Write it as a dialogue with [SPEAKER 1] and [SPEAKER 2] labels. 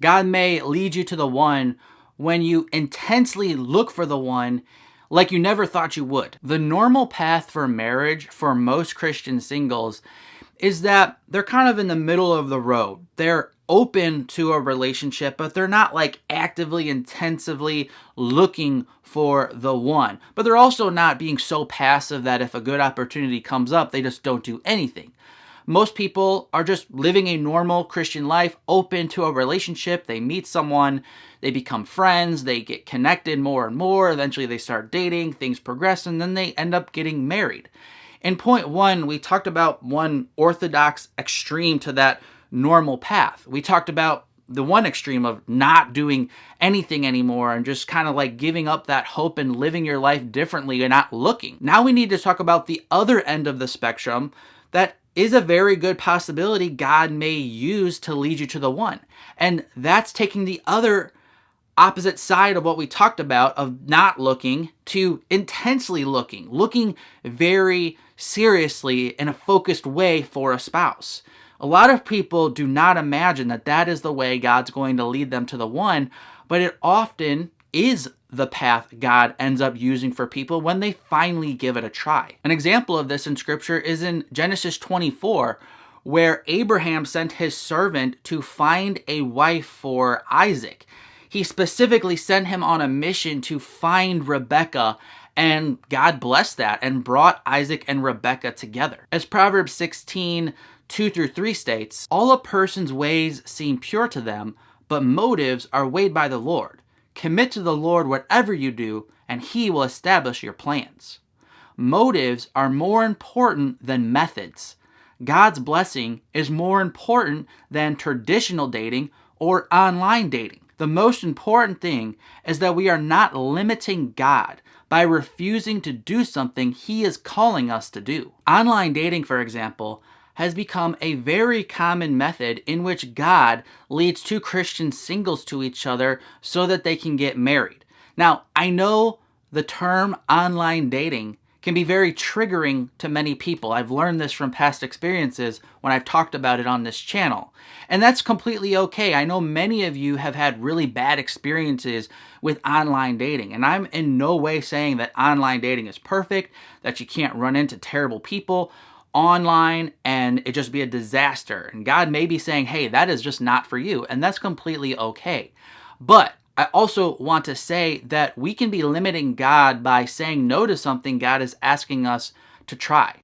[SPEAKER 1] God may lead you to the one when you intensely look for the one like you never thought you would. The normal path for marriage for most Christian singles is that they're kind of in the middle of the road. They're open to a relationship, but they're not like actively, intensively looking for the one. But they're also not being so passive that if a good opportunity comes up, they just don't do anything. Most people are just living a normal Christian life, open to a relationship. They meet someone, they become friends, they get connected more and more. Eventually they start dating, things progress, and then they end up getting married. In point one, we talked about one orthodox extreme to that normal path. We talked about the one extreme of not doing anything anymore and just kind of like giving up that hope and living your life differently and not looking. Now we need to talk about the other end of the spectrum that is a very good possibility God may use to lead you to the one. And that's taking the other opposite side of what we talked about of not looking to intensely looking very seriously in a focused way for a spouse. A lot of people do not imagine that that is the way God's going to lead them to the one, but it often is the path God ends up using for people when they finally give it a try. An example of this in Scripture is in Genesis 24, where Abraham sent his servant to find a wife for Isaac. He specifically sent him on a mission to find Rebekah, and God blessed that and brought Isaac and Rebekah together. As Proverbs 16, 2-3 states, all a person's ways seem pure to them, but motives are weighed by the Lord. Commit to the Lord whatever you do, and He will establish your plans. Motives are more important than methods. God's blessing is more important than traditional dating or online dating. The most important thing is that we are not limiting God by refusing to do something He is calling us to do. Online dating, for example, has become a very common method in which God leads two Christian singles to each other so that they can get married. Now, I know the term online dating can be very triggering to many people. I've learned this from past experiences when I've talked about it on this channel. And that's completely okay. I know many of you have had really bad experiences with online dating. And I'm in no way saying that online dating is perfect, that you can't run into terrible people online and it just be a disaster. And God may be saying, hey, that is just not for you. And that's completely okay. But I also want to say that we can be limiting God by saying no to something God is asking us to try.